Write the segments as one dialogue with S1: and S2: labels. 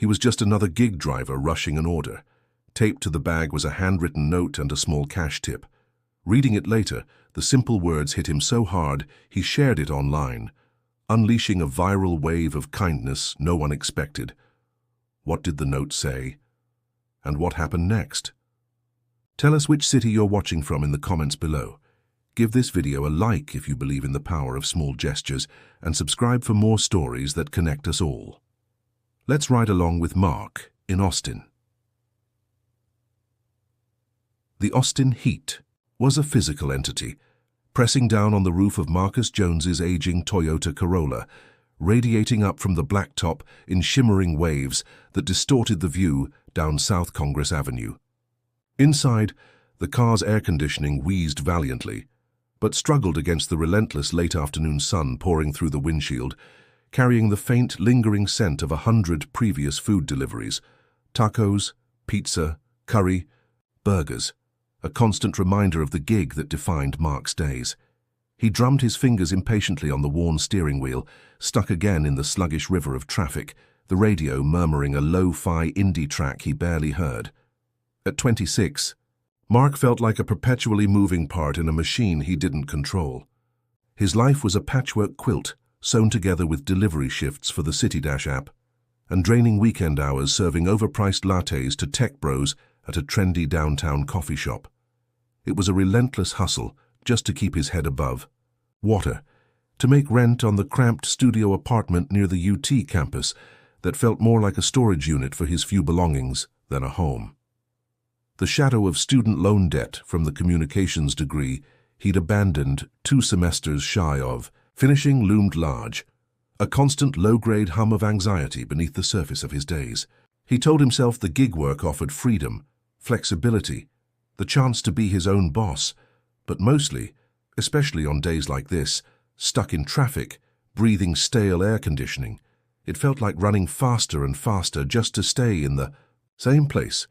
S1: He was just another gig driver rushing an order. Taped to the bag was a handwritten note and a small cash tip. Reading it later, the simple words hit him so hard he shared it online, unleashing a viral wave of kindness no one expected. What did the note say? And what happened next? Tell us which city you're watching from in the comments below. Give this video a like if you believe in the power of small gestures, and subscribe for more stories that connect us all. Let's ride along with Mark in Austin. The Austin heat was a physical entity, pressing down on the roof of Marcus Jones's aging Toyota Corolla, radiating up from the blacktop in shimmering waves that distorted the view down South Congress Avenue. Inside, the car's air conditioning wheezed valiantly, but struggled against the relentless late-afternoon sun pouring through the windshield, carrying the faint, lingering scent of 100 previous food deliveries: tacos, pizza, curry, burgers, a constant reminder of the gig that defined Mark's days. He drummed his fingers impatiently on the worn steering wheel, stuck again in the sluggish river of traffic, the radio murmuring a lo-fi indie track he barely heard. At 26, Mark felt like a perpetually moving part in a machine he didn't control. His life was a patchwork quilt, sewn together with delivery shifts for the CityDash app, and draining weekend hours serving overpriced lattes to tech bros at a trendy downtown coffee shop. It was a relentless hustle just to keep his head above water, to make rent on the cramped studio apartment near the UT campus that felt more like a storage unit for his few belongings than a home. The shadow of student loan debt from the communications degree he'd abandoned 2 semesters shy of finishing loomed large, a constant low-grade hum of anxiety beneath the surface of his days. He told himself the gig work offered freedom, flexibility, the chance to be his own boss, but mostly, especially on days like this, stuck in traffic, breathing stale air conditioning, it felt like running faster and faster just to stay in the same place.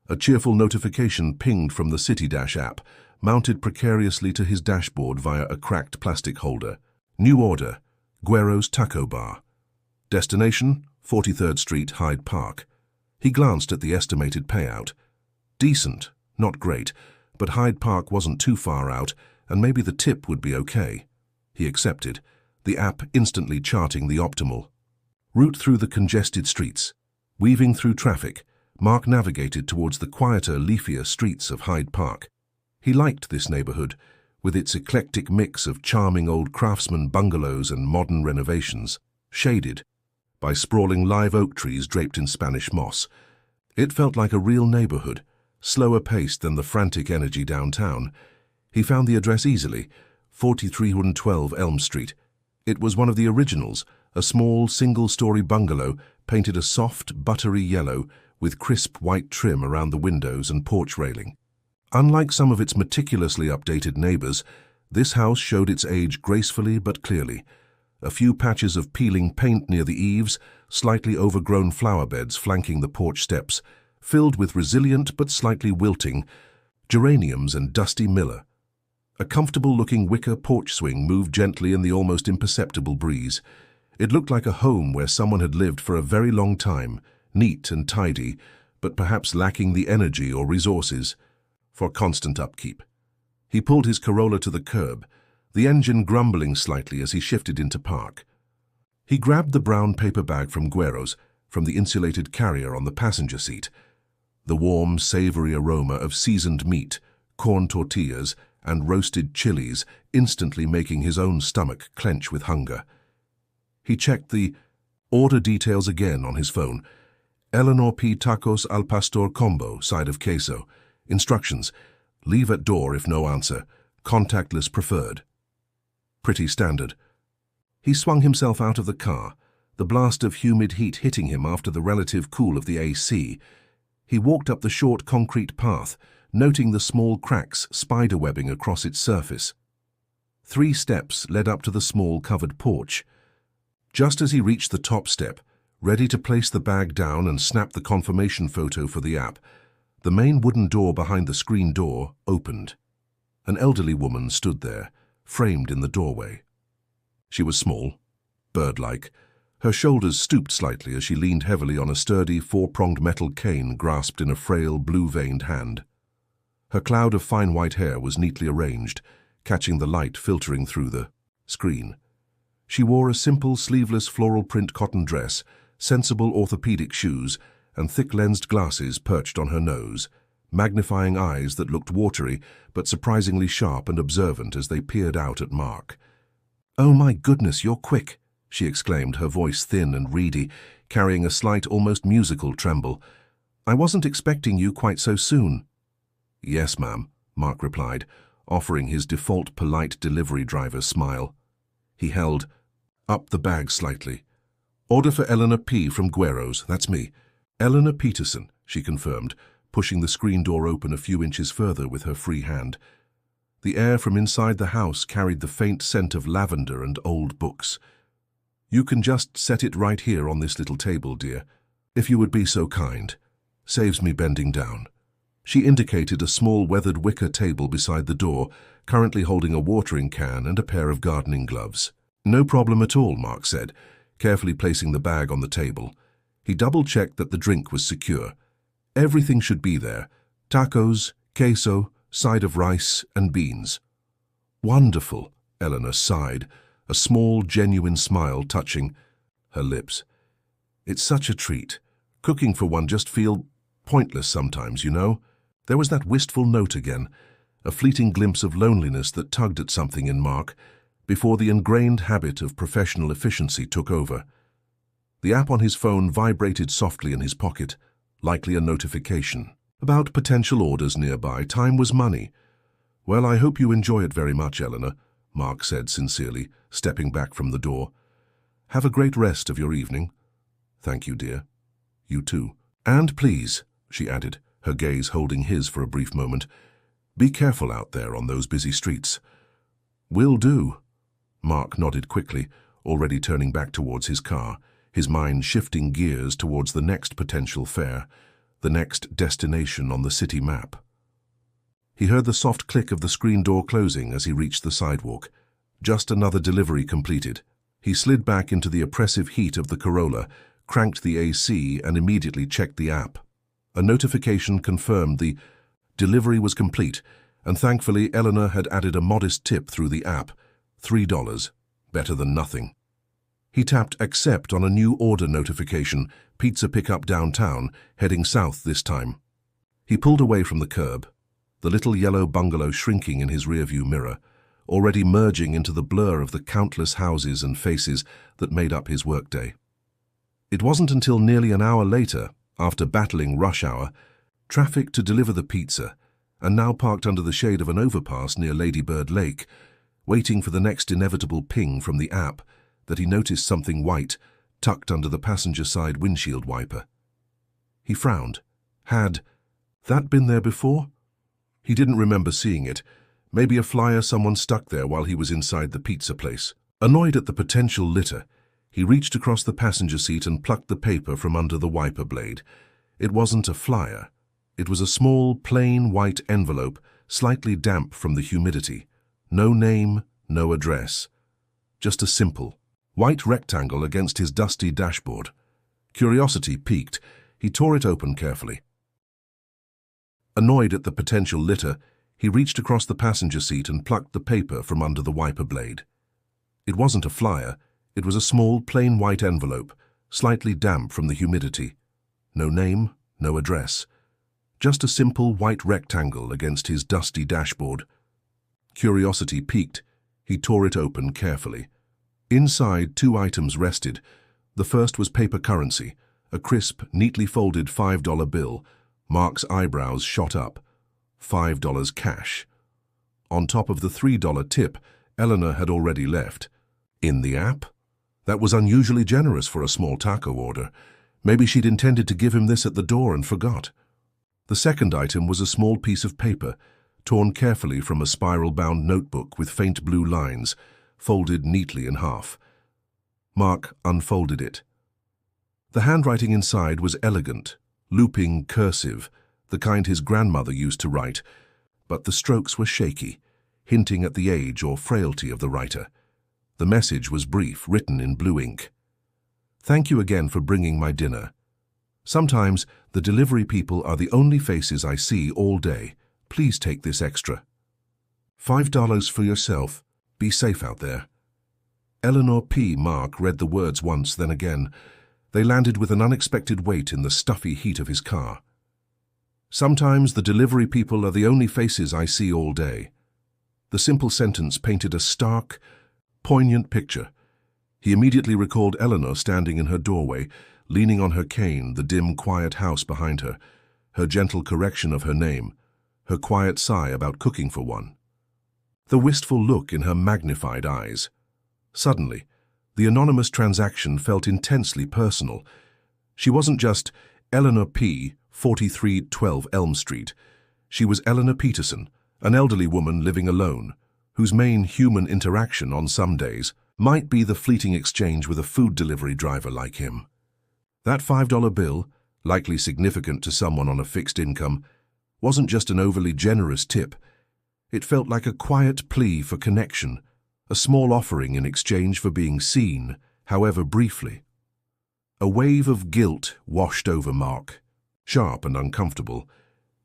S1: A cheerful notification pinged from the CityDash app, mounted precariously to his dashboard via a cracked plastic holder. New order: Guero's Taco Bar. Destination: 43rd Street, Hyde Park. He glanced at the estimated payout. Decent, not great, but Hyde Park wasn't too far out, and maybe the tip would be okay. He accepted, the app instantly charting the optimal route through the congested streets. Weaving through traffic, Mark navigated towards the quieter, leafier streets of Hyde Park. He liked this neighborhood, with its eclectic mix of charming old craftsman bungalows and modern renovations, shaded by sprawling live oak trees draped in Spanish moss. It felt like a real neighborhood, slower paced than the frantic energy downtown. He found the address easily: 4312 Elm Street. It was one of the originals, a small, single-story bungalow painted a soft, buttery yellow with crisp white trim around the windows and porch railing. Unlike some of its meticulously updated neighbors, this house showed its age gracefully but clearly. A few patches of peeling paint near the eaves, slightly overgrown flower beds flanking the porch steps, filled with resilient but slightly wilting geraniums and dusty Miller. A comfortable-looking wicker porch swing moved gently in the almost imperceptible breeze. It looked like a home where someone had lived for a very long time, neat and tidy, but perhaps lacking the energy or resources for constant upkeep. He pulled his Corolla to the curb, the engine grumbling slightly as he shifted into park. He grabbed the brown paper bag from Guero's, from the insulated carrier on the passenger seat. The warm, savory aroma of seasoned meat, corn tortillas, and roasted chilies instantly making his own stomach clench with hunger. He checked the order details again on his phone. Eleanor P. Tacos al Pastor Combo, side of queso. Instructions: leave at door if no answer. Contactless preferred. Pretty standard. He swung himself out of the car, the blast of humid heat hitting him after the relative cool of the AC. He walked up the short concrete path, noting the small cracks spiderwebbing across its surface. 3 steps led up to the small covered porch. Just as he reached the top step, ready to place the bag down and snap the confirmation photo for the app, the main wooden door behind the screen door opened. An elderly woman stood there, framed in the doorway. She was small, bird-like, Her shoulders stooped slightly as she leaned heavily on a sturdy, four-pronged metal cane grasped in a frail, blue-veined hand. Her cloud of fine white hair was neatly arranged, catching the light filtering through the screen. She wore a simple, sleeveless floral print cotton dress, sensible orthopedic shoes, and thick-lensed glasses perched on her nose, magnifying eyes that looked watery but surprisingly sharp and observant as they peered out at Mark. "Oh my goodness, you're quick," she exclaimed, her voice thin and reedy, carrying a slight, almost musical tremble. "I wasn't expecting you quite so soon." "Yes, ma'am," Mark replied, offering his default polite delivery driver smile. He held up the bag slightly. "Order for Eleanor P. from Guero's, that's me." "Eleanor Peterson," she confirmed, pushing the screen door open a few inches further with her free hand. The air from inside the house carried the faint scent of lavender and old books. "You can just set it right here on this little table, dear, if you would be so kind. Saves me bending down." She indicated a small weathered wicker table beside the door, currently holding a watering can and a pair of gardening gloves. "No problem at all," Mark said, carefully placing the bag on the table. He double-checked that the drink was secure. Everything should be there: tacos, queso, side of rice, and beans. "Wonderful," Eleanor sighed, a small, genuine smile touching her lips. "It's such a treat. Cooking for one just feels pointless sometimes, you know." There was that wistful note again, a fleeting glimpse of loneliness that tugged at something in Mark, before the ingrained habit of professional efficiency took over. The app on his phone vibrated softly in his pocket, likely a notification. About potential orders nearby. Time was money. "Well, I hope you enjoy it very much, Eleanor," Mark said sincerely, stepping back from the door. "Have a great rest of your evening." "Thank you, dear. You too. And please," she added, her gaze holding his for a brief moment, "be careful out there on those busy streets." "Will do." Mark nodded quickly, already turning back towards his car, his mind shifting gears towards the next potential fare, the next destination on the city map. He heard the soft click of the screen door closing as he reached the sidewalk. Just another delivery completed. He slid back into the oppressive heat of the Corolla, cranked the AC, and immediately checked the app. A notification confirmed the delivery was complete, and thankfully Eleanor had added a modest tip through the app, $3, better than nothing. He tapped accept on a new order notification, pizza pickup downtown, heading south this time. He pulled away from the curb, the little yellow bungalow shrinking in his rearview mirror, already merging into the blur of the countless houses and faces that made up his workday. It wasn't until nearly an hour later, after battling rush hour, traffic to deliver the pizza, and now parked under the shade of an overpass near Ladybird Lake, waiting for the next inevitable ping from the app, that he noticed something white tucked under the passenger side windshield wiper. He frowned. Had that been there before? He didn't remember seeing it. Maybe a flyer someone stuck there while he was inside the pizza place. Annoyed at the potential litter, he reached across the passenger seat and plucked the paper from under the wiper blade. It wasn't a flyer. It was a small, plain white envelope, slightly damp from the humidity. No name, no address. Just a simple, white rectangle against his dusty dashboard. Curiosity piqued. He tore it open carefully. Annoyed at the potential litter, he reached across the passenger seat and plucked the paper from under the wiper blade. It wasn't a flyer. It was a small, plain white envelope, slightly damp from the humidity. No name, no address. Just a simple white rectangle against his dusty dashboard. Curiosity piqued. He tore it open carefully. Inside, 2 items rested. The first was paper currency, a crisp, neatly folded $5 bill. Mark's eyebrows shot up. $5 cash. On top of the $3 tip, Eleanor had already left. In the app? That was unusually generous for a small taco order. Maybe she'd intended to give him this at the door and forgot. The second item was a small piece of paper, torn carefully from a spiral-bound notebook with faint blue lines, folded neatly in half. Mark unfolded it. The handwriting inside was elegant, looping cursive, the kind his grandmother used to write, but the strokes were shaky, hinting at the age or frailty of the writer. The message was brief, written in blue ink. Thank you again for bringing my dinner. Sometimes the delivery people are the only faces I see all day. Please take this extra. $5 for yourself. Be safe out there. Eleanor P. Mark read the words once, then again. They landed with an unexpected weight in the stuffy heat of his car. Sometimes the delivery people are the only faces I see all day. The simple sentence painted a stark, poignant picture. He immediately recalled Eleanor standing in her doorway, leaning on her cane, the dim, quiet house behind her, her gentle correction of her name, her quiet sigh about cooking for one, the wistful look in her magnified eyes. Suddenly, the anonymous transaction felt intensely personal. She wasn't just Eleanor P., 4312 Elm Street. She was Eleanor Peterson, an elderly woman living alone, whose main human interaction on some days might be the fleeting exchange with a food delivery driver like him. That $5 bill, likely significant to someone on a fixed income, wasn't just an overly generous tip. It felt like a quiet plea for connection, a small offering in exchange for being seen, however briefly. A wave of guilt washed over Mark. Sharp and uncomfortable,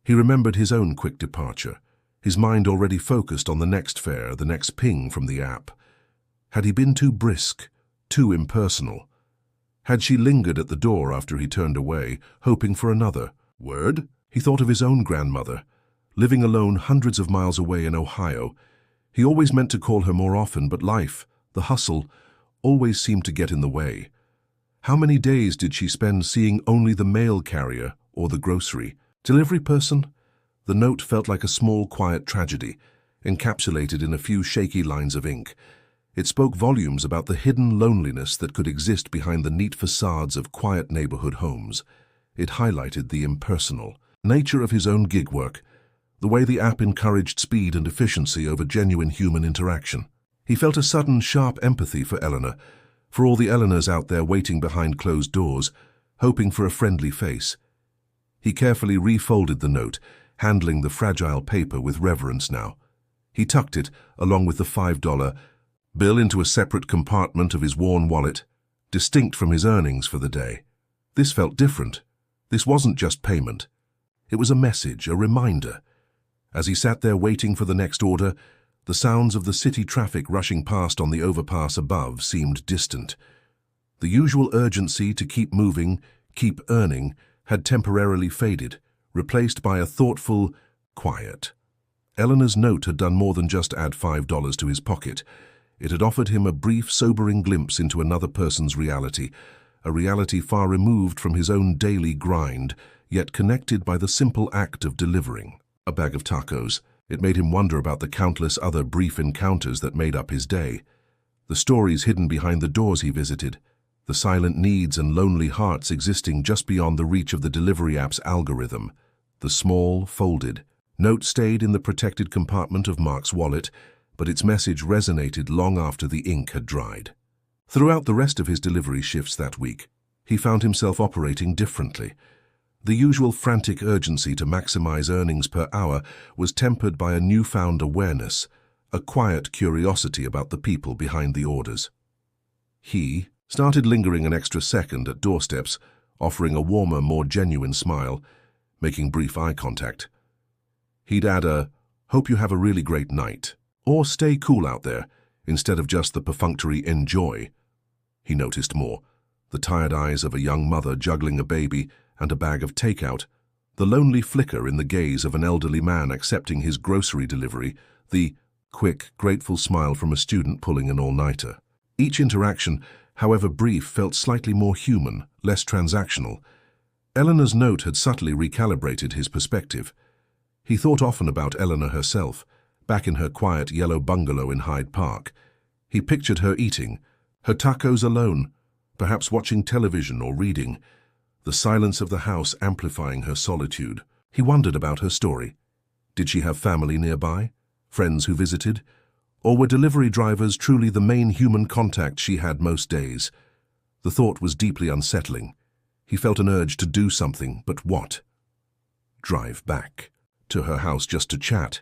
S1: he remembered his own quick departure, his mind already focused on the next fare, the next ping from the app. Had he been too brisk, too impersonal? Had she lingered at the door after he turned away, hoping for another word? He thought of his own grandmother, living alone hundreds of miles away in Ohio. He always meant to call her more often, but life, the hustle, always seemed to get in the way. How many days did she spend seeing only the mail carrier or the grocery delivery person? The note felt like a small, quiet tragedy, encapsulated in a few shaky lines of ink. It spoke volumes about the hidden loneliness that could exist behind the neat facades of quiet neighborhood homes. It highlighted the impersonal nature of his own gig work, the way the app encouraged speed and efficiency over genuine human interaction. He felt a sudden, sharp empathy for Eleanor, for all the Eleanors out there waiting behind closed doors, hoping for a friendly face. He carefully refolded the note, handling the fragile paper with reverence now. He tucked it, along with the $5 bill, into a separate compartment of his worn wallet, distinct from his earnings for the day. This felt different. This wasn't just payment. It was a message, a reminder. As he sat there waiting for the next order, the sounds of the city traffic rushing past on the overpass above seemed distant. The usual urgency to keep moving, keep earning, had temporarily faded, replaced by a thoughtful quiet. Eleanor's note had done more than just add $5 to his pocket. It had offered him a brief, sobering glimpse into another person's reality, a reality far removed from his own daily grind, yet connected by the simple act of delivering a bag of tacos. It made him wonder about the countless other brief encounters that made up his day, the stories hidden behind the doors he visited, the silent needs and lonely hearts existing just beyond the reach of the delivery app's algorithm. The small, folded note stayed in the protected compartment of Mark's wallet, but its message resonated long after the ink had dried. Throughout the rest of his delivery shifts that week, he found himself operating differently. The usual frantic urgency to maximize earnings per hour was tempered by a newfound awareness, a quiet curiosity about the people behind the orders. He started lingering an extra second at doorsteps, offering a warmer, more genuine smile, making brief eye contact. He'd add a, "Hope you have a really great night," or "Stay cool out there," instead of just the perfunctory "enjoy." He noticed more: the tired eyes of a young mother juggling a baby and a bag of takeout, the lonely flicker in the gaze of an elderly man accepting his grocery delivery, the quick, grateful smile from a student pulling an all-nighter. Each interaction, however brief, felt slightly more human, less transactional. Eleanor's note had subtly recalibrated his perspective. He thought often about Eleanor herself, back in her quiet yellow bungalow in Hyde Park. He pictured her eating, her tacos alone, perhaps watching television or reading, the silence of the house amplifying her solitude. He wondered about her story. Did she have family nearby, friends who visited, or were delivery drivers truly the main human contact she had most days? The thought was deeply unsettling. He felt an urge to do something, but what? Drive back to her house just to chat.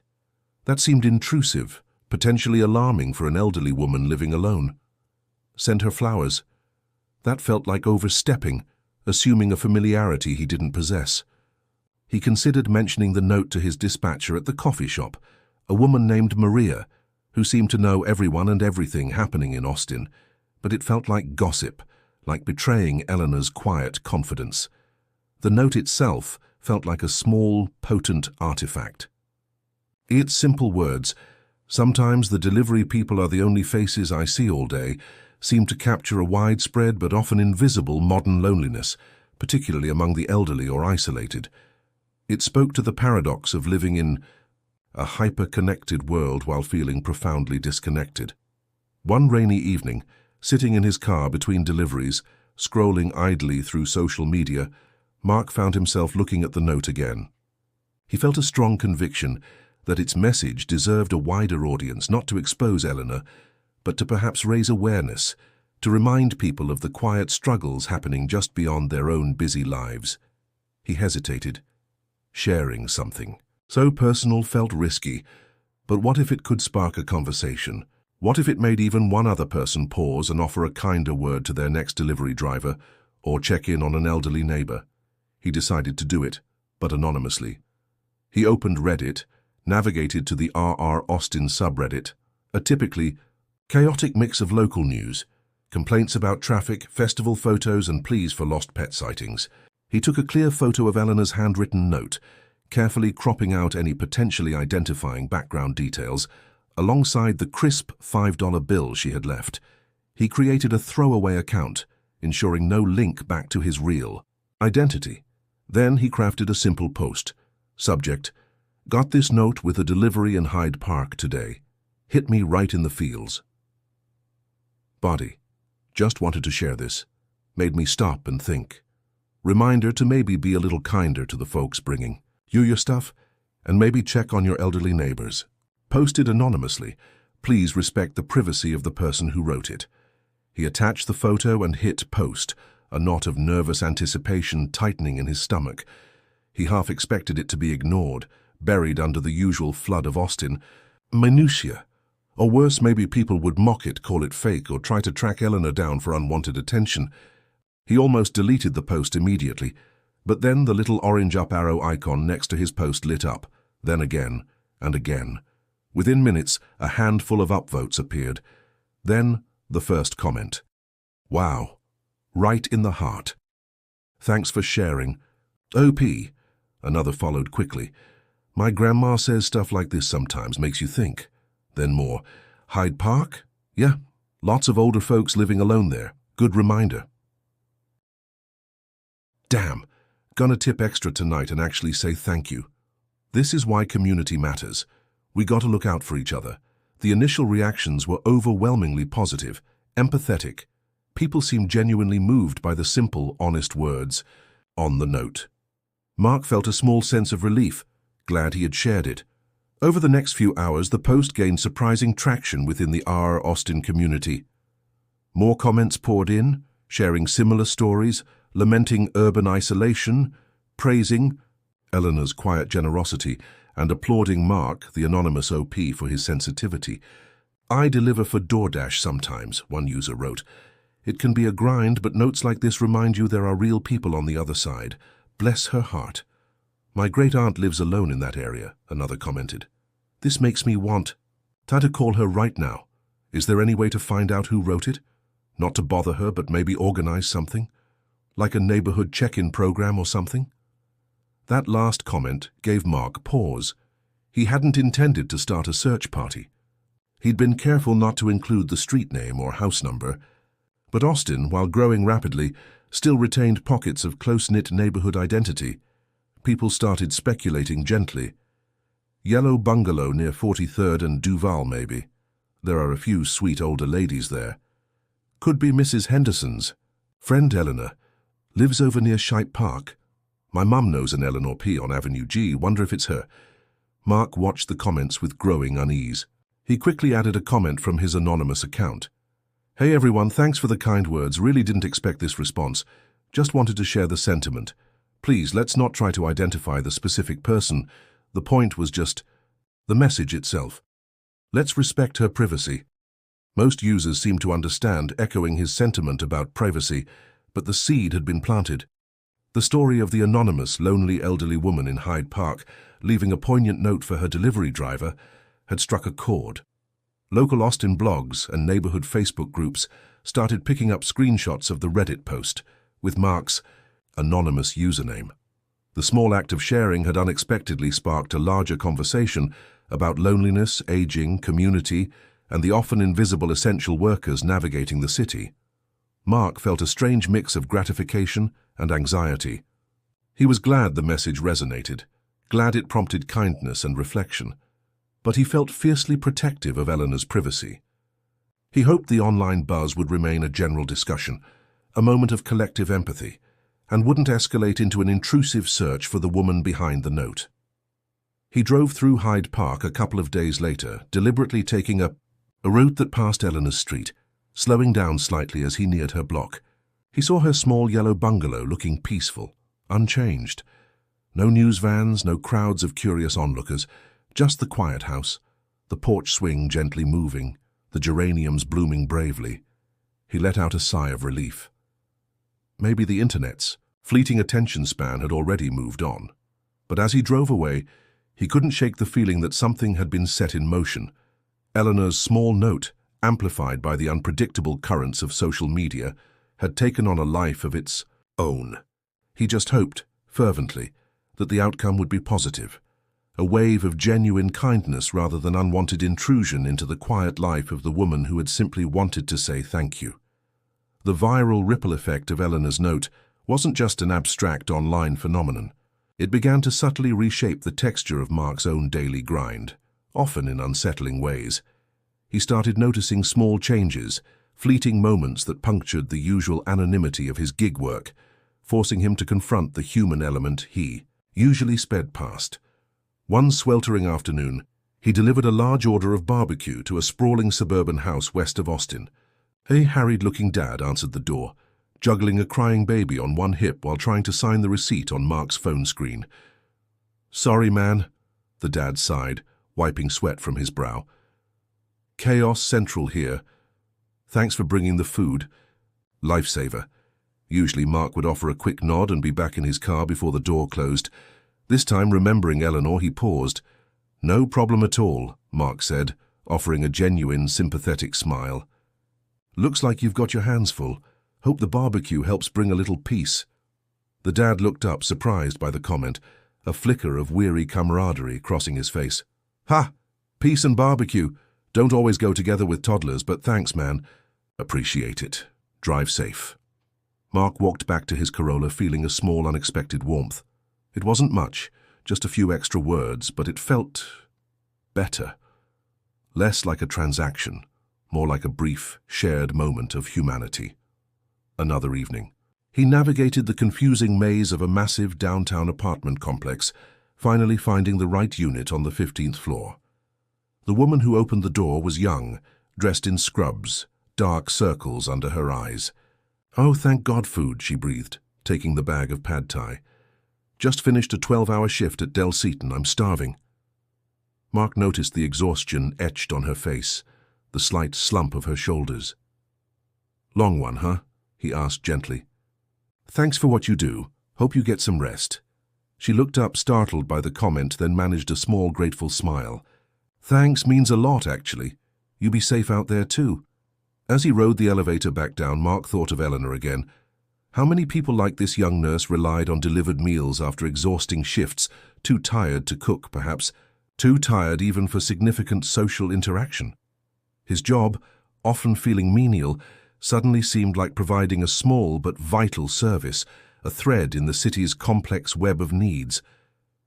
S1: That seemed intrusive, potentially alarming for an elderly woman living alone. Send her flowers. That felt like overstepping, assuming a familiarity he didn't possess. He considered mentioning the note to his dispatcher at the coffee shop, a woman named Maria, who seemed to know everyone and everything happening in Austin, but it felt like gossip, like betraying Eleanor's quiet confidence. The note itself felt like a small, potent artifact. Its simple words, "Sometimes the delivery people are the only faces I see all day," seemed to capture a widespread but often invisible modern loneliness, particularly among the elderly or isolated. It spoke to the paradox of living in a hyper-connected world while feeling profoundly disconnected. One rainy evening, sitting in his car between deliveries, scrolling idly through social media, Mark found himself looking at the note again. He felt a strong conviction that its message deserved a wider audience, not to expose Eleanor, but to perhaps raise awareness, to remind people of the quiet struggles happening just beyond their own busy lives. He hesitated. Sharing something so personal felt risky, but what if it could spark a conversation? What if it made even one other person pause and offer a kinder word to their next delivery driver, or check in on an elderly neighbor? He decided to do it, but anonymously. He opened Reddit, navigated to the RR Austin subreddit, a typically chaotic mix of local news, complaints about traffic, festival photos, and pleas for lost pet sightings. He took a clear photo of Eleanor's handwritten note, carefully cropping out any potentially identifying background details, alongside the crisp $5 bill she had left. He created a throwaway account, ensuring no link back to his real identity. Then he crafted a simple post. Subject: "Got this note with a delivery in Hyde Park today. Hit me right in the feels." Body: "Just wanted to share this. Made me stop and think. Reminder to maybe be a little kinder to the folks bringing you your stuff, and maybe check on your elderly neighbors." Posted anonymously, please respect the privacy of the person who wrote it. He attached the photo and hit post, a knot of nervous anticipation tightening in his stomach. He half expected it to be ignored, buried under the usual flood of Austin minutiae. Or worse, maybe people would mock it, call it fake, or try to track Eleanor down for unwanted attention. He almost deleted the post immediately, but then the little orange up arrow icon next to his post lit up, then again and again. Within minutes, a handful of upvotes appeared. Then, the first comment. "Wow. Right in the heart. Thanks for sharing. OP." Another followed quickly. "My grandma says stuff like this sometimes, makes you think." Then more. "Hyde Park? Yeah, lots of older folks living alone there. Good reminder." Damn, gonna tip extra tonight and actually say thank you. This is why community matters. We gotta look out for each other. The initial reactions were overwhelmingly positive, empathetic. People seemed genuinely moved by the simple, honest words on the note. Mark felt a small sense of relief, glad he had shared it. Over the next few hours, the post gained surprising traction within the RR Austin community. More comments poured in, sharing similar stories, lamenting urban isolation, praising Eleanor's quiet generosity, and applauding Mark, the anonymous OP, for his sensitivity. "I deliver for DoorDash sometimes," one user wrote. "It can be a grind, but notes like this remind you there are real people on the other side. Bless her heart." "My great-aunt lives alone in that area," another commented. "This makes me want to call her right now. Is there any way to find out who wrote it? Not to bother her, but maybe organize something? Like a neighborhood check-in program or something?" That last comment gave Mark pause. He hadn't intended to start a search party. He'd been careful not to include the street name or house number. But Austin, while growing rapidly, still retained pockets of close-knit neighborhood identity. People started speculating gently. Yellow bungalow near 43rd and Duval, maybe. There are a few sweet older ladies there. Could be Mrs. Henderson's. Friend Eleanor. Lives over near Shipe Park. My mum knows an Eleanor P. on Avenue G. Wonder if it's her. Mark watched the comments with growing unease. He quickly added a comment from his anonymous account. "Hey everyone, thanks for the kind words. Really didn't expect this response. Just wanted to share the sentiment. Please, let's not try to identify the specific person. The point was just the message itself. Let's respect her privacy." Most users seemed to understand, echoing his sentiment about privacy, but the seed had been planted. The story of the anonymous, lonely elderly woman in Hyde Park, leaving a poignant note for her delivery driver, had struck a chord. Local Austin blogs and neighborhood Facebook groups started picking up screenshots of the Reddit post, with Mark's anonymous username. The small act of sharing had unexpectedly sparked a larger conversation about loneliness, aging, community, and the often invisible essential workers navigating the city. Mark felt a strange mix of gratification and anxiety. He was glad the message resonated, glad it prompted kindness and reflection, but he felt fiercely protective of Eleanor's privacy. He hoped the online buzz would remain a general discussion, a moment of collective empathy, and wouldn't escalate into an intrusive search for the woman behind the note. He drove through Hyde Park a couple of days later, deliberately taking a route that passed Eleanor's street, slowing down slightly as he neared her block. He saw her small yellow bungalow looking peaceful, unchanged. No news vans, no crowds of curious onlookers, just the quiet house, the porch swing gently moving, the geraniums blooming bravely. He let out a sigh of relief. Maybe the internet's fleeting attention span had already moved on. But as he drove away, he couldn't shake the feeling that something had been set in motion. Eleanor's small note, amplified by the unpredictable currents of social media, had taken on a life of its own. He just hoped, fervently, that the outcome would be positive, a wave of genuine kindness rather than unwanted intrusion into the quiet life of the woman who had simply wanted to say thank you. The viral ripple effect of Eleanor's note wasn't just an abstract online phenomenon. It began to subtly reshape the texture of Mark's own daily grind, often in unsettling ways. He started noticing small changes, fleeting moments that punctured the usual anonymity of his gig work, forcing him to confront the human element he usually sped past. One sweltering afternoon, he delivered a large order of barbecue to a sprawling suburban house west of Austin. A harried-looking dad answered the door, juggling a crying baby on one hip while trying to sign the receipt on Mark's phone screen. "Sorry, man," the dad sighed, wiping sweat from his brow. "Chaos central here. Thanks for bringing the food. Lifesaver." Usually Mark would offer a quick nod and be back in his car before the door closed. This time, remembering Eleanor, he paused. "No problem at all," Mark said, offering a genuine, sympathetic smile. "Looks like you've got your hands full. Hope the barbecue helps bring a little peace." The dad looked up, surprised by the comment, a flicker of weary camaraderie crossing his face. "Ha! Peace and barbecue. Don't always go together with toddlers, but thanks, man. Appreciate it. Drive safe." Mark walked back to his Corolla feeling a small, unexpected warmth. It wasn't much, just a few extra words, but it felt better. Less like a transaction, more like a brief, shared moment of humanity. Another evening. He navigated the confusing maze of a massive downtown apartment complex, finally finding the right unit on the 15th floor. The woman who opened the door was young, dressed in scrubs, dark circles under her eyes. "Oh, thank God, food," she breathed, taking the bag of pad thai. "Just finished a 12-hour shift at Del Seaton. I'm starving." Mark noticed the exhaustion etched on her face, the slight slump of her shoulders. "Long one, huh?" he asked gently. "Thanks for what you do. Hope you get some rest." She looked up, startled by the comment, then managed a small, grateful smile. "Thanks means a lot, actually. You be safe out there, too." As he rode the elevator back down, Mark thought of Eleanor again. How many people like this young nurse relied on delivered meals after exhausting shifts, too tired to cook, perhaps, too tired even for significant social interaction? His job, often feeling menial, suddenly seemed like providing a small but vital service, a thread in the city's complex web of needs.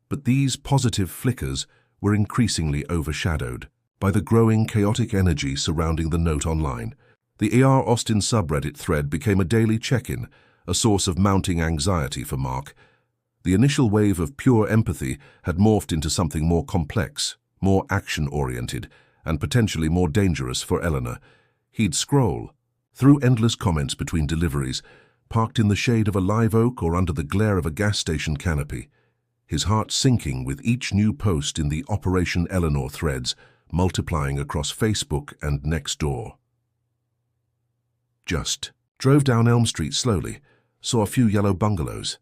S1: But these positive flickers were increasingly overshadowed by the growing chaotic energy surrounding the note online. The AR Austin subreddit thread became a daily check-in, a source of mounting anxiety for Mark. The initial wave of pure empathy had morphed into something more complex, more action-oriented, and potentially more dangerous for Eleanor. He'd scroll through endless comments between deliveries, parked in the shade of a live oak or under the glare of a gas station canopy, his heart sinking with each new post in the Operation Eleanor threads, multiplying across Facebook and Nextdoor. Just. Drove down Elm Street slowly. Saw a few yellow bungalows.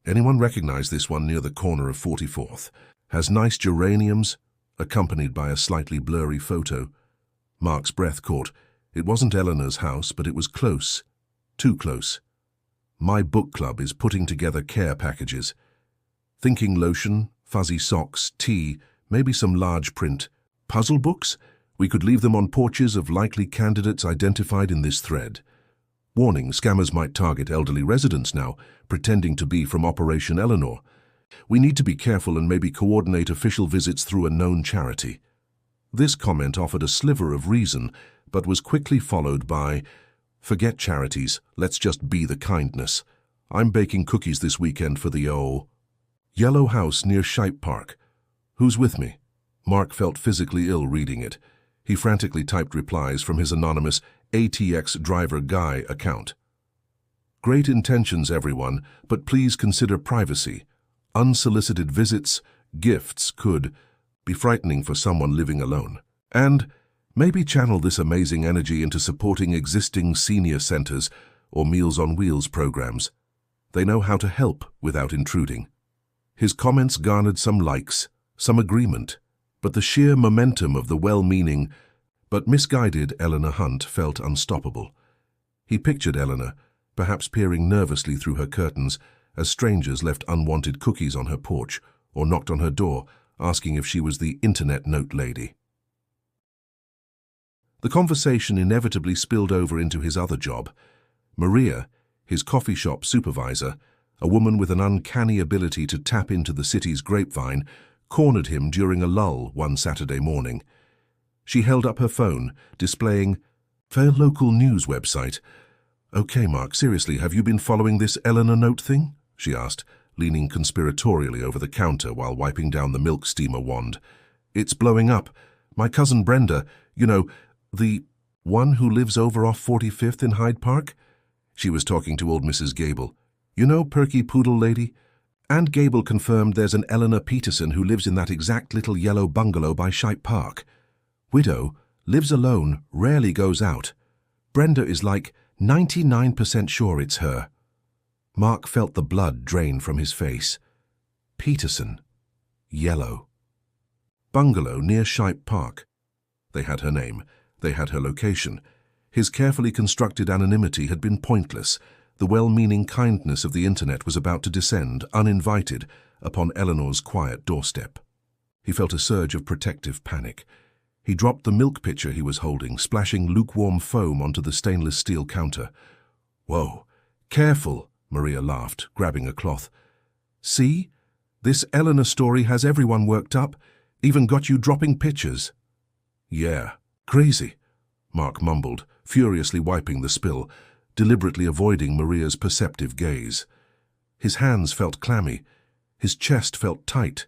S1: Anyone recognize this one near the corner of 44th? Has nice geraniums, accompanied by a slightly blurry photo. Mark's breath caught. It wasn't Eleanor's house, but it was close. Too close. My book club is putting together care packages. Thinking lotion, fuzzy socks, tea, maybe some large print. Puzzle books? We could leave them on porches of likely candidates identified in this thread. Warning, scammers might target elderly residents now, pretending to be from Operation Eleanor. We need to be careful and maybe coordinate official visits through a known charity. This comment offered a sliver of reason, but was quickly followed by, forget charities, let's just be the kindness. I'm baking cookies this weekend for the Yellow House near Shipe Park. Who's with me? Mark felt physically ill reading it. He frantically typed replies from his anonymous ATX Driver Guy account. Great intentions, everyone, but please consider privacy. Unsolicited visits, gifts could be frightening for someone living alone. And maybe channel this amazing energy into supporting existing senior centers or Meals on Wheels programs. They know how to help without intruding. His comments garnered some likes, some agreement, but the sheer momentum of the well-meaning but misguided Eleanor Hunt felt unstoppable. He pictured Eleanor, perhaps peering nervously through her curtains as strangers left unwanted cookies on her porch or knocked on her door, asking if she was the internet note lady. The conversation inevitably spilled over into his other job. Maria, his coffee shop supervisor, a woman with an uncanny ability to tap into the city's grapevine, cornered him during a lull one Saturday morning. She held up her phone, displaying, "Fair local news website." "Okay, Mark, seriously, have you been following this Eleanor note thing?" she asked, leaning conspiratorially over the counter while wiping down the milk steamer wand. "It's blowing up. My cousin Brenda, the one who lives over off 45th in Hyde Park?" She was talking to old Mrs. Gable. Perky Poodle lady? And Gable confirmed there's an Eleanor Peterson who lives in that exact little yellow bungalow by Shipe Park. Widow, lives alone, rarely goes out. Brenda is like 99% sure it's her. Mark felt the blood drain from his face. Peterson. Yellow. Bungalow near Shipe Park. They had her name. They had her location. His carefully constructed anonymity had been pointless. The well-meaning kindness of the internet was about to descend, uninvited, upon Eleanor's quiet doorstep. He felt a surge of protective panic. He dropped the milk pitcher he was holding, splashing lukewarm foam onto the stainless steel counter. "Whoa, careful," Maria laughed, grabbing a cloth. "See? This Eleanor story has everyone worked up, even got you dropping pitchers." "Yeah, crazy," Mark mumbled, furiously wiping the spill, deliberately avoiding Maria's perceptive gaze. His hands felt clammy. His chest felt tight,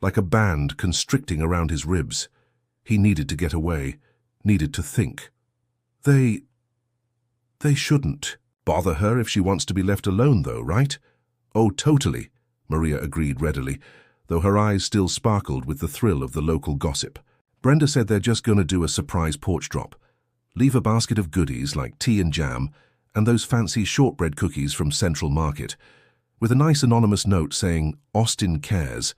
S1: like a band constricting around his ribs. He needed to get away, needed to think. They shouldn't bother her if she wants to be left alone, though, right? "Oh, totally," Maria agreed readily, though her eyes still sparkled with the thrill of the local gossip. "Brenda said they're just going to do a surprise porch drop. Leave a basket of goodies like tea and jam, and those fancy shortbread cookies from Central Market, with a nice anonymous note saying, 'Austin cares.'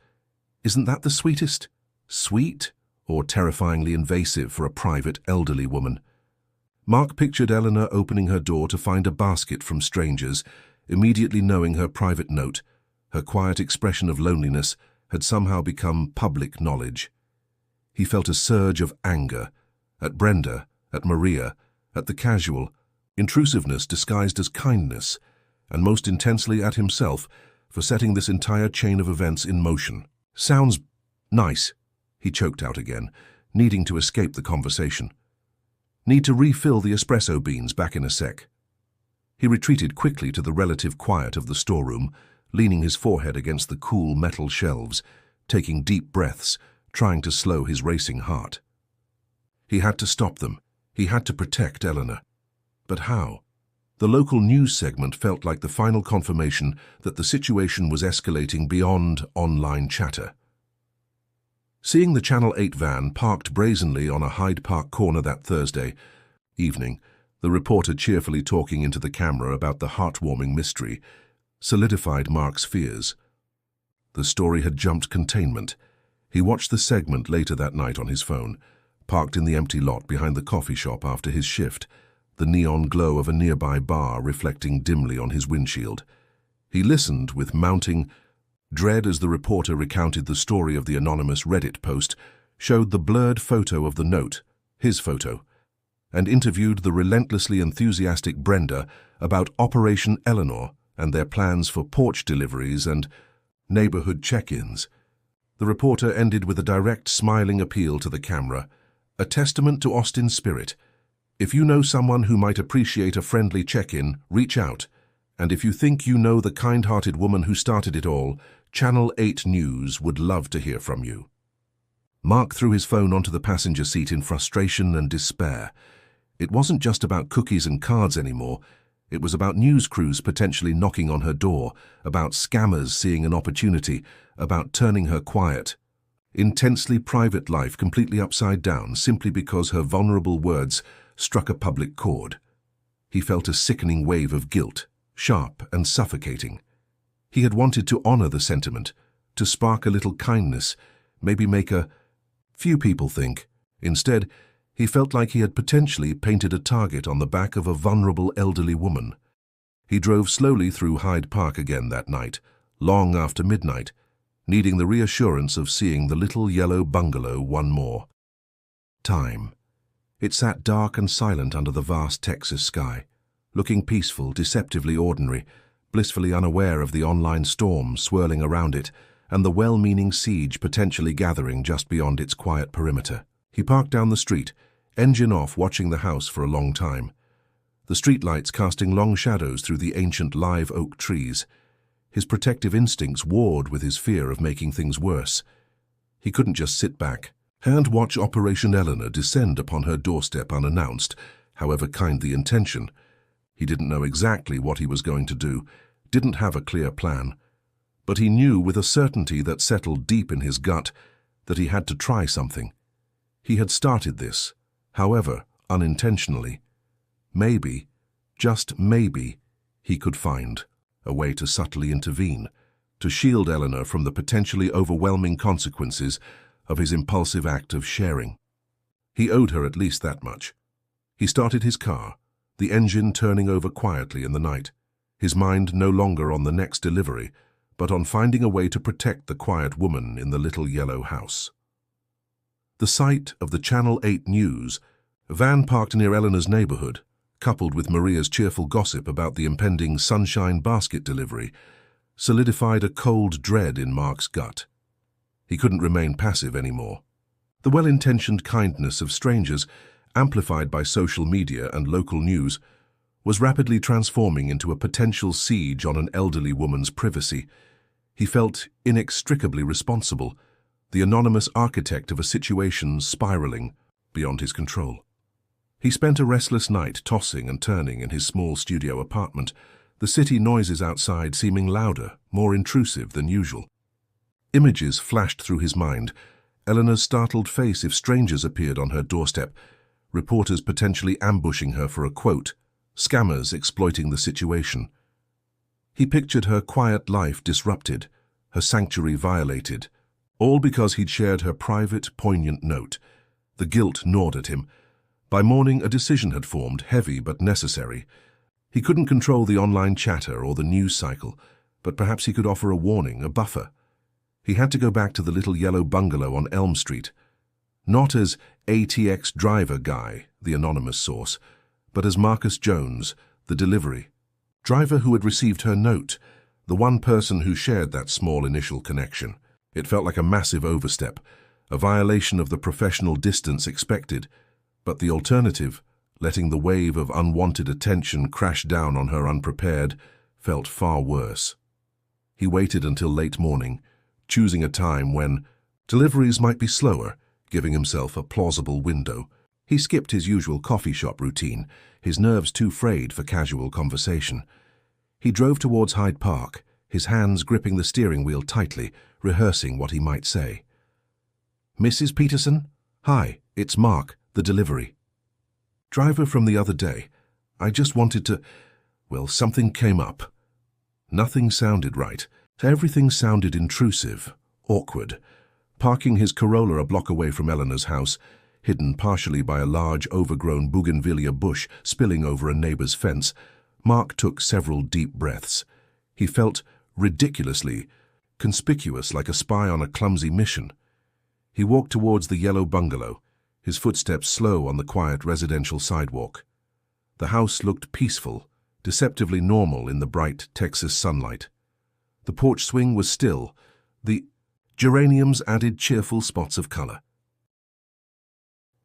S1: Isn't that the sweetest? Sweet? Or terrifyingly invasive for a private elderly woman?" Mark pictured Eleanor opening her door to find a basket from strangers, immediately knowing her private note, her quiet expression of loneliness, had somehow become public knowledge. He felt a surge of anger, at Brenda, at Maria, at the casual, intrusiveness disguised as kindness, and most intensely at himself for setting this entire chain of events in motion. "Sounds nice," he choked out again, needing to escape the conversation. "Need to refill the espresso beans, back in a sec." He retreated quickly to the relative quiet of the storeroom, leaning his forehead against the cool metal shelves, taking deep breaths, trying to slow his racing heart. He had to stop them. He had to protect Eleanor. But how? The local news segment felt like the final confirmation that the situation was escalating beyond online chatter. Seeing the Channel 8 van parked brazenly on a Hyde Park corner that Thursday evening, The reporter cheerfully talking into the camera about the heartwarming mystery solidified Mark's fears. The story had jumped containment. He watched the segment later that night on his phone, parked in the empty lot behind the coffee shop after his shift, the neon glow of a nearby bar reflecting dimly on his windshield. He listened with mounting dread as the reporter recounted the story of the anonymous Reddit post, showed the blurred photo of the note, his photo, and interviewed the relentlessly enthusiastic Brenda about Operation Eleanor and their plans for porch deliveries and neighborhood check-ins. The reporter ended with a direct, smiling appeal to the camera, a testament to Austin's spirit. If you know someone who might appreciate a friendly check-in, reach out. And if you think you know the kind-hearted woman who started it all, Channel 8 News would love to hear from you. Mark threw his phone onto the passenger seat in frustration and despair. It wasn't just about cookies and cards anymore. It was about news crews potentially knocking on her door, about scammers seeing an opportunity, about turning her quiet. Intensely private life completely upside down simply because her vulnerable words struck a public chord. He felt a sickening wave of guilt, sharp and suffocating. He had wanted to honor the sentiment, to spark a little kindness, maybe make a few people think. Instead, he felt like he had potentially painted a target on the back of a vulnerable elderly woman. He drove slowly through Hyde Park again that night, long after midnight, needing the reassurance of seeing the little yellow bungalow one more time. It sat dark and silent under the vast Texas sky, looking peaceful, deceptively ordinary, blissfully unaware of the online storm swirling around it and the well-meaning siege potentially gathering just beyond its quiet perimeter. He parked down the street, engine off, watching the house for a long time, the streetlights casting long shadows through the ancient live oak trees. His protective instincts warred with his fear of making things worse. He couldn't just sit back and watch Operation Eleanor descend upon her doorstep unannounced, however kind the intention. He didn't know exactly what he was going to do, didn't have a clear plan, but he knew with a certainty that settled deep in his gut that he had to try something. He had started this, however, unintentionally. Maybe, just maybe, he could find a way to subtly intervene, to shield Eleanor from the potentially overwhelming consequences of his impulsive act of sharing. He owed her at least that much. He started his car, the engine turning over quietly in the night, his mind no longer on the next delivery, but on finding a way to protect the quiet woman in the little yellow house. The sight of the Channel 8 News van parked near Eleanor's neighborhood, coupled with Maria's cheerful gossip about the impending Sunshine Basket delivery, solidified a cold dread in Mark's gut. He couldn't remain passive anymore. The well-intentioned kindness of strangers, amplified by social media and local news, was rapidly transforming into a potential siege on an elderly woman's privacy. He felt inextricably responsible, the anonymous architect of a situation spiraling beyond his control. He spent a restless night tossing and turning in his small studio apartment, the city noises outside seeming louder, more intrusive than usual. Images flashed through his mind, Eleanor's startled face if strangers appeared on her doorstep, reporters potentially ambushing her for a quote, scammers exploiting the situation. He pictured her quiet life disrupted, her sanctuary violated, all because he'd shared her private, poignant note. The guilt gnawed at him. By morning, a decision had formed, heavy but necessary. He couldn't control the online chatter or the news cycle, but perhaps he could offer a warning, a buffer. He had to go back to the little yellow bungalow on Elm Street. Not as ATX driver guy, the anonymous source, but as Marcus Jones, the delivery driver who had received her note, the one person who shared that small initial connection. It felt like a massive overstep, a violation of the professional distance expected, but the alternative, letting the wave of unwanted attention crash down on her unprepared, felt far worse. He waited until late morning, choosing a time when deliveries might be slower, giving himself a plausible window. He skipped his usual coffee shop routine, his nerves too frayed for casual conversation. He drove towards Hyde Park, his hands gripping the steering wheel tightly, rehearsing what he might say. "Mrs. Peterson? Hi, it's Mark, the delivery driver from the other day. I just wanted to... Well, something came up. Nothing sounded right. Everything sounded intrusive, awkward. Parking his Corolla a block away from Eleanor's house, hidden partially by a large, overgrown bougainvillea bush spilling over a neighbor's fence, Mark took several deep breaths. He felt ridiculously conspicuous, like a spy on a clumsy mission. He walked towards the yellow bungalow, his footsteps slow on the quiet residential sidewalk. The house looked peaceful, deceptively normal in the bright Texas sunlight. The porch swing was still. The geraniums added cheerful spots of color.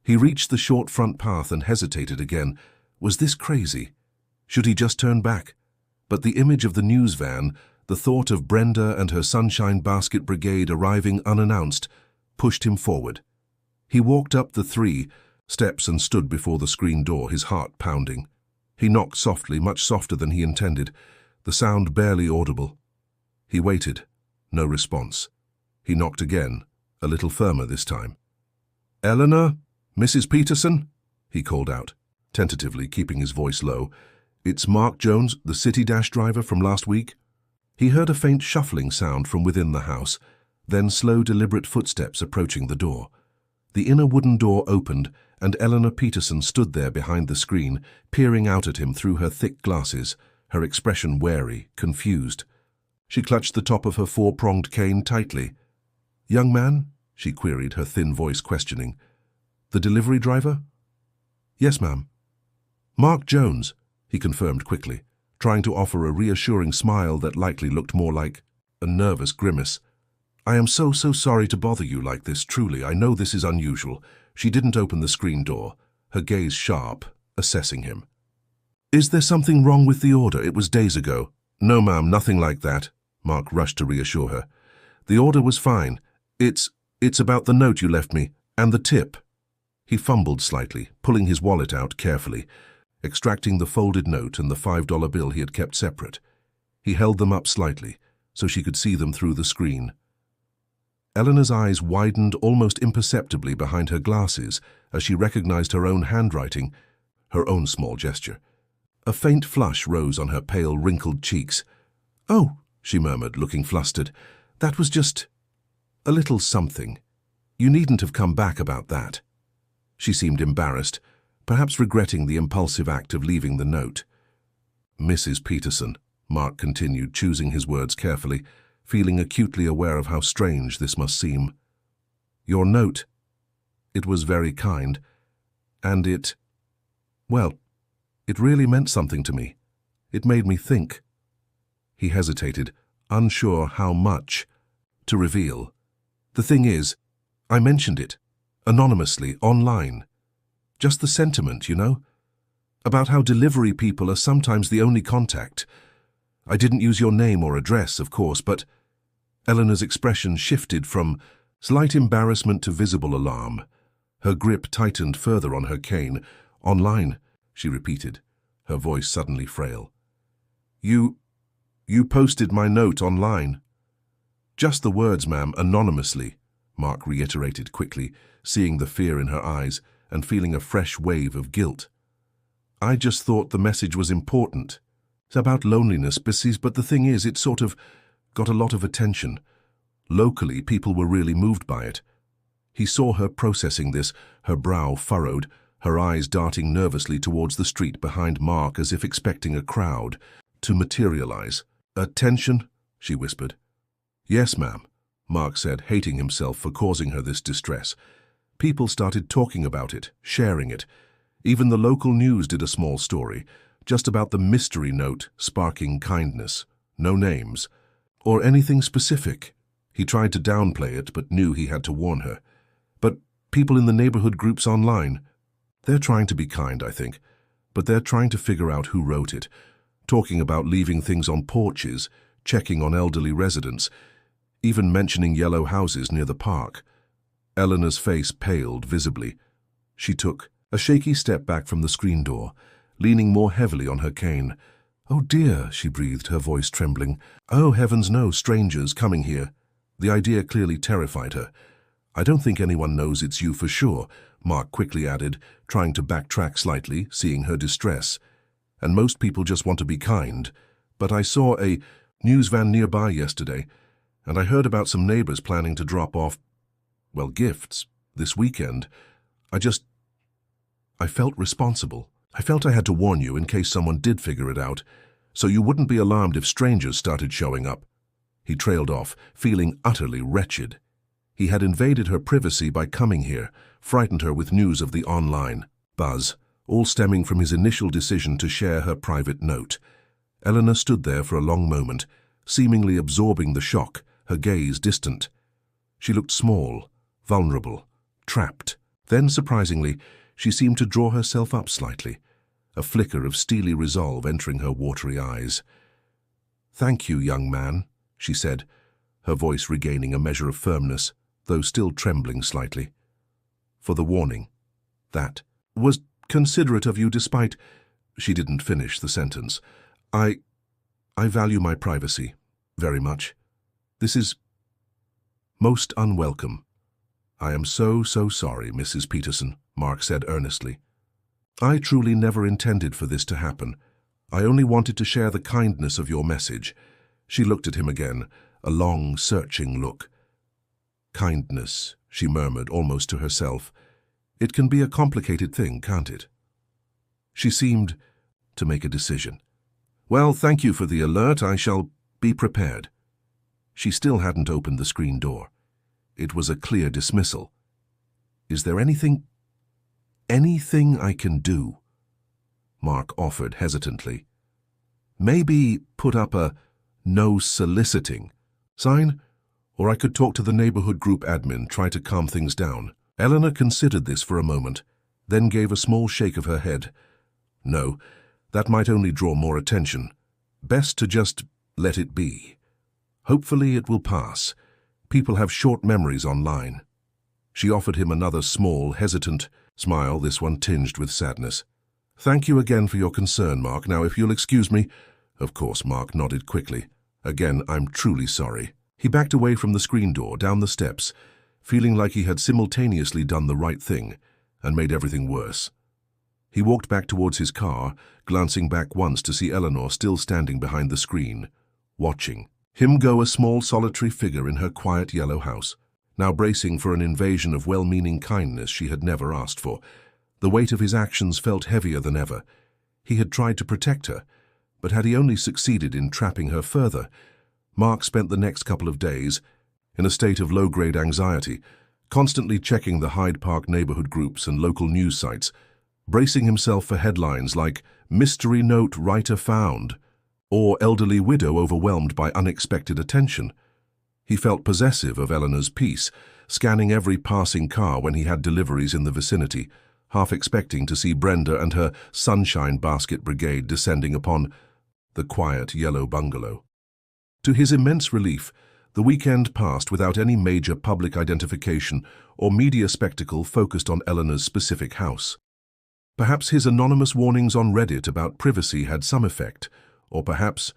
S1: He reached the short front path and hesitated again. Was this crazy? Should he just turn back? But the image of the news van, the thought of Brenda and her Sunshine Basket Brigade arriving unannounced, pushed him forward. He walked up the 3 steps and stood before the screen door, his heart pounding. He knocked softly, much softer than he intended, the sound barely audible. He waited. No response. He knocked again, a little firmer this time. "Eleanor? Mrs. Peterson?" he called out, tentatively keeping his voice low. "It's Mark Jones, the City Dash driver from last week." He heard a faint shuffling sound from within the house, then slow, deliberate footsteps approaching the door. The inner wooden door opened, and Eleanor Peterson stood there behind the screen, peering out at him through her thick glasses, her expression wary, confused. She clutched the top of her 4-pronged cane tightly. "Young man?" she queried, her thin voice questioning. "The delivery driver?" "Yes, ma'am." "Mark Jones," he confirmed quickly, trying to offer a reassuring smile that likely looked more like a nervous grimace. "I am so sorry to bother you like this, truly. I know this is unusual." She didn't open the screen door, her gaze sharp, assessing him. "Is there something wrong with the order? It was days ago." "No, ma'am, nothing like that," Mark rushed to reassure her. "The order was fine. It's about the note you left me, and the tip." He fumbled slightly, pulling his wallet out carefully, extracting the folded note and the $5 bill he had kept separate. He held them up slightly, so she could see them through the screen. Eleanor's eyes widened almost imperceptibly behind her glasses as she recognized her own handwriting, her own small gesture. A faint flush rose on her pale, wrinkled cheeks. "Oh," she murmured, looking flustered, "that was just a little something. You needn't have come back about that." She seemed embarrassed, perhaps regretting the impulsive act of leaving the note. "Mrs. Peterson," Mark continued, choosing his words carefully, feeling acutely aware of how strange this must seem. "Your note, it was very kind, and it really meant something to me. It made me think." He hesitated, unsure how much to reveal. "The thing is, I mentioned it, anonymously, online. Just the sentiment, you know? About how delivery people are sometimes the only contact. I didn't use your name or address, of course, but..." Eleanor's expression shifted from slight embarrassment to visible alarm. Her grip tightened further on her cane. "Online," she repeated, her voice suddenly frail. You posted my note online." "Just the words, ma'am, anonymously," Mark reiterated quickly, seeing the fear in her eyes and feeling a fresh wave of guilt. "I just thought the message was important. It's about loneliness, but the thing is, it sort of got a lot of attention. Locally, people were really moved by it." He saw her processing this, her brow furrowed, her eyes darting nervously towards the street behind Mark as if expecting a crowd to materialize. "Attention?" she whispered. "Yes, ma'am," Mark said, hating himself for causing her this distress. People started talking about it, sharing it. Even the local news did a small story, just about the mystery note sparking kindness. No names, or anything specific. He tried to downplay it, but knew he had to warn her. But people in the neighborhood groups online, they're trying to be kind, I think, but they're trying to figure out who wrote it, talking about leaving things on porches, checking on elderly residents, even mentioning yellow houses near the park. Eleanor's face paled visibly. She took a shaky step back from the screen door, leaning more heavily on her cane. "Oh dear," she breathed, her voice trembling. "Oh heavens no, strangers coming here." The idea clearly terrified her. "I don't think anyone knows it's you for sure," Mark quickly added, trying to backtrack slightly, seeing her distress. and most people just want to be kind. But I saw a news van nearby yesterday, and I heard about some neighbors planning to drop off, well, gifts this weekend. I felt responsible. I felt I had to warn you in case someone did figure it out, so you wouldn't be alarmed if strangers started showing up. He trailed off, feeling utterly wretched. He had invaded her privacy by coming here, frightened her with news of the online buzz, all stemming from his initial decision to share her private note. Eleanor stood there for a long moment, seemingly absorbing the shock, her gaze distant. She looked small, vulnerable, trapped. Then, surprisingly, she seemed to draw herself up slightly, a flicker of steely resolve entering her watery eyes. "Thank you, young man," she said, her voice regaining a measure of firmness, though still trembling slightly. "For the warning. That was considerate of you despite—" She didn't finish the sentence. I value my privacy, very much. This is most unwelcome." "I am so sorry, Mrs. Peterson," Mark said earnestly. "I truly never intended for this to happen. I only wanted to share the kindness of your message." She looked at him again, a long, searching look. "Kindness," she murmured almost to herself. "It can be a complicated thing, can't it?" She seemed to make a decision. "Well, thank you for the alert. I shall be prepared." She still hadn't opened the screen door. It was a clear dismissal. "Is there anything I can do?" Mark offered hesitantly. "Maybe put up a no soliciting sign, or I could talk to the neighborhood group admin, try to calm things down." Eleanor considered this for a moment, then gave a small shake of her head. "No, that might only draw more attention. Best to just let it be. Hopefully it will pass. People have short memories online." She offered him another small, hesitant smile, this one tinged with sadness. "Thank you again for your concern, Mark. Now, if you'll excuse me—" Of course, Mark nodded quickly. "Again, I'm truly sorry." He backed away from the screen door, down the steps, feeling like he had simultaneously done the right thing and made everything worse. He walked back towards his car, glancing back once to see Eleanor still standing behind the screen, watching him go, a small solitary figure in her quiet yellow house, now bracing for an invasion of well-meaning kindness she had never asked for. The weight of his actions felt heavier than ever. He had tried to protect her, but had he only succeeded in trapping her further? Mark spent the next couple of days in a state of low-grade anxiety, constantly checking the Hyde Park neighborhood groups and local news sites, bracing himself for headlines like "Mystery Note Writer Found" or "Elderly Widow Overwhelmed by Unexpected Attention." He felt possessive of Eleanor's peace, scanning every passing car when he had deliveries in the vicinity, half expecting to see Brenda and her Sunshine Basket Brigade descending upon the quiet yellow bungalow. To his immense relief, the weekend passed without any major public identification or media spectacle focused on Eleanor's specific house. Perhaps his anonymous warnings on Reddit about privacy had some effect, or perhaps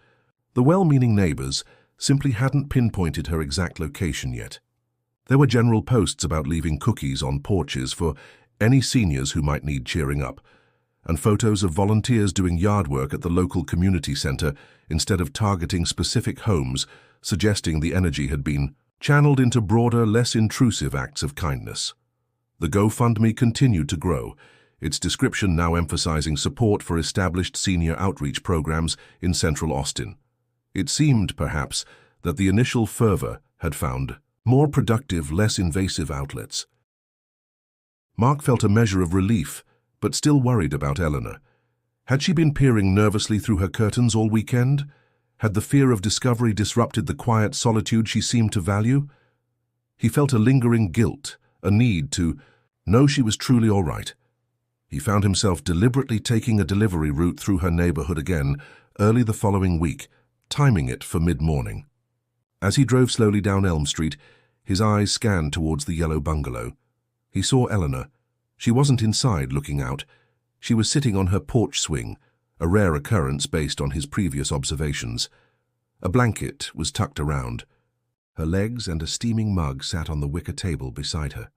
S1: the well-meaning neighbors simply hadn't pinpointed her exact location yet. There were general posts about leaving cookies on porches for any seniors who might need cheering up, and photos of volunteers doing yard work at the local community center instead of targeting specific homes, suggesting the energy had been channeled into broader, less intrusive acts of kindness. The GoFundMe continued to grow, its description now emphasizing support for established senior outreach programs in central Austin. It seemed, perhaps, that the initial fervor had found more productive, less invasive outlets. Mark felt a measure of relief, but still worried about Eleanor. Had she been peering nervously through her curtains all weekend? Had the fear of discovery disrupted the quiet solitude she seemed to value? He felt a lingering guilt, a need to know she was truly all right. He found himself deliberately taking a delivery route through her neighborhood again early the following week, timing it for mid-morning. As he drove slowly down Elm Street, his eyes scanned towards the yellow bungalow. He saw Eleanor. She wasn't inside looking out. She was sitting on her porch swing, a rare occurrence based on his previous observations. A blanket was tucked around. Her legs and a steaming mug sat on the wicker table beside her.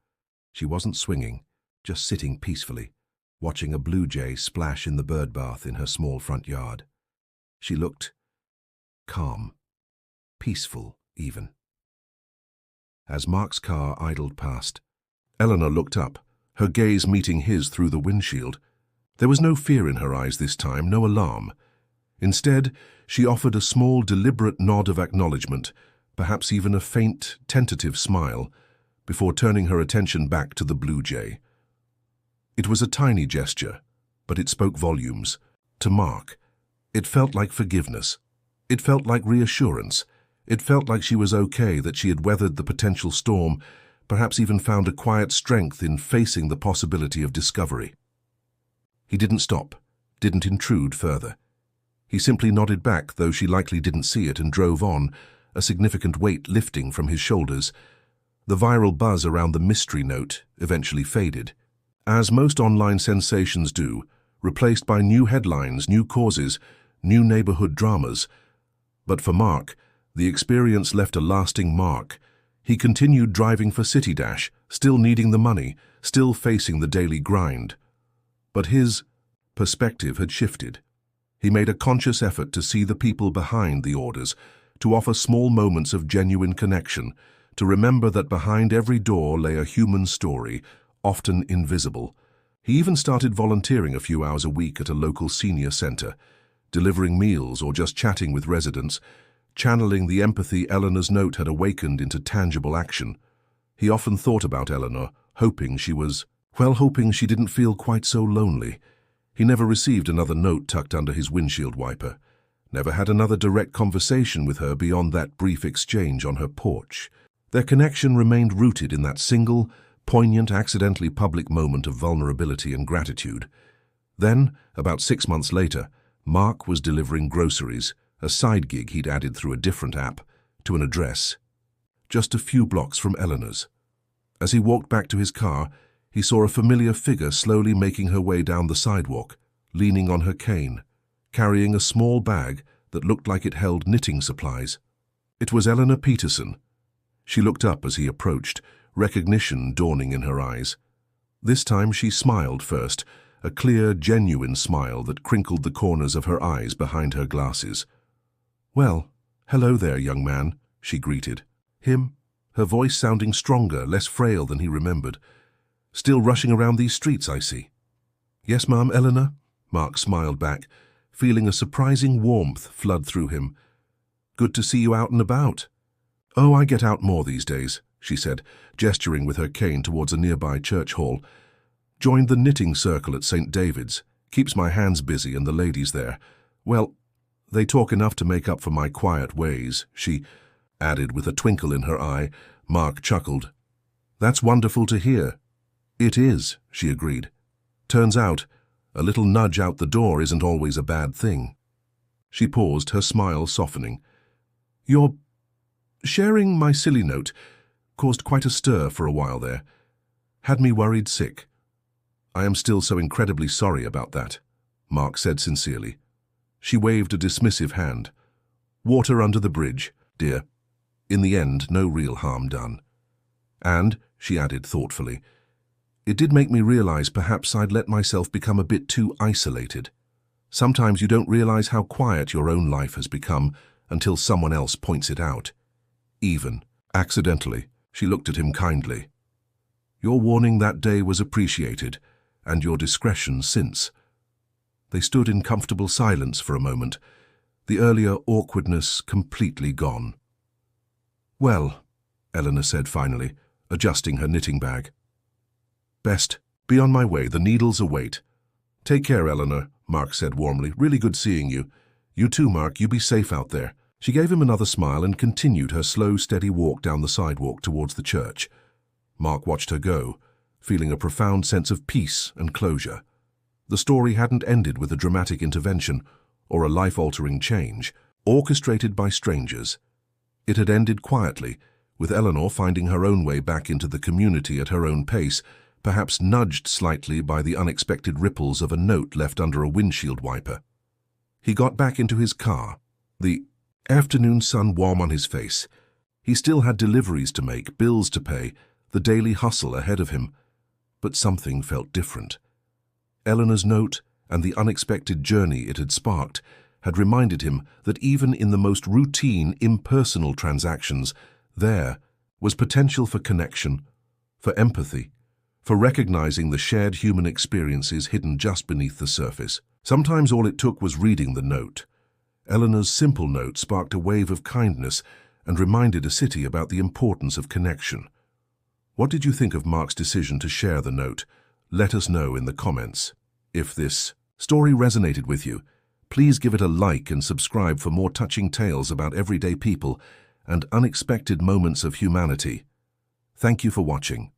S1: She wasn't swinging, just sitting peacefully. watching a blue jay splash in the bird bath in her small front yard. She looked calm, peaceful even. As Mark's car idled past, Eleanor looked up, her gaze meeting his through the windshield. There was no fear in her eyes this time, no alarm. Instead, she offered a small, deliberate nod of acknowledgement, perhaps even a faint, tentative smile, before turning her attention back to the blue jay. It was a tiny gesture, but it spoke volumes. To Mark, it felt like forgiveness. It felt like reassurance. It felt like she was okay, that she had weathered the potential storm, perhaps even found a quiet strength in facing the possibility of discovery. He didn't stop, didn't intrude further. He simply nodded back, though she likely didn't see it, and drove on, a significant weight lifting from his shoulders. The viral buzz around the mystery note eventually faded, as most online sensations do, replaced by new headlines, new causes, new neighborhood dramas. But for Mark, the experience left a lasting mark. He continued driving for City Dash, still needing the money, still facing the daily grind. But his perspective had shifted. He made a conscious effort to see the people behind the orders, to offer small moments of genuine connection, to remember that behind every door lay a human story, often invisible. He even started volunteering a few hours a week at a local senior center, delivering meals or just chatting with residents, channeling the empathy Eleanor's note had awakened into tangible action. He often thought about Eleanor, hoping she didn't feel quite so lonely. He never received another note tucked under his windshield wiper, never had another direct conversation with her beyond that brief exchange on her porch. Their connection remained rooted in that single, poignant, accidentally public moment of vulnerability and gratitude. Then, about 6 months later, Mark was delivering groceries, a side gig he'd added through a different app, to an address just a few blocks from Eleanor's. As he walked back to his car, he saw a familiar figure slowly making her way down the sidewalk, leaning on her cane, carrying a small bag that looked like it held knitting supplies. It was Eleanor Peterson. She looked up as he approached, recognition dawning in her eyes. This time she smiled first, a clear, genuine smile that crinkled the corners of her eyes behind her glasses. "Well, hello there, young man," she greeted him, her voice sounding stronger, less frail than he remembered. "Still rushing around these streets, I see." "Yes, ma'am, Eleanor," Mark smiled back, feeling a surprising warmth flood through him. "Good to see you out and about." "Oh, I get out more these days," she said, gesturing with her cane towards a nearby church hall. "Joined the knitting circle at St. David's. Keeps my hands busy and the ladies there. Well, they talk enough to make up for my quiet ways," she added with a twinkle in her eye. Mark chuckled. "That's wonderful to hear." "It is," she agreed. "Turns out, a little nudge out the door isn't always a bad thing." She paused, her smile softening. "Your sharing my silly note caused quite a stir for a while there. Had me worried sick." "I am still so incredibly sorry about that," Mark said sincerely. She waved a dismissive hand. "Water under the bridge, dear. In the end, no real harm done." And, she added thoughtfully, "It did make me realize perhaps I'd let myself become a bit too isolated. Sometimes you don't realize how quiet your own life has become until someone else points it out. Even accidentally." She looked at him kindly. "Your warning that day was appreciated, and your discretion since." They stood in comfortable silence for a moment, the earlier awkwardness completely gone. "Well," Eleanor said finally, adjusting her knitting bag. "Best be on my way, the needles await." "Take care, Eleanor," Mark said warmly. "Really good seeing you." "You too, Mark. You be safe out there." She gave him another smile and continued her slow, steady walk down the sidewalk towards the church. Mark watched her go, feeling a profound sense of peace and closure. The story hadn't ended with a dramatic intervention or a life-altering change, orchestrated by strangers. It had ended quietly, with Eleanor finding her own way back into the community at her own pace, perhaps nudged slightly by the unexpected ripples of a note left under a windshield wiper. He got back into his car, the afternoon sun warm on his face. He still had deliveries to make, bills to pay, the daily hustle ahead of him. But something felt different. Eleanor's note and the unexpected journey it had sparked had reminded him that even in the most routine, impersonal transactions, there was potential for connection, for empathy, for recognizing the shared human experiences hidden just beneath the surface. Sometimes all it took was reading the note. Eleanor's simple note sparked a wave of kindness and reminded a city about the importance of connection. What did you think of Mark's decision to share the note? Let us know in the comments. If this story resonated with you, please give it a like and subscribe for more touching tales about everyday people and unexpected moments of humanity. Thank you for watching.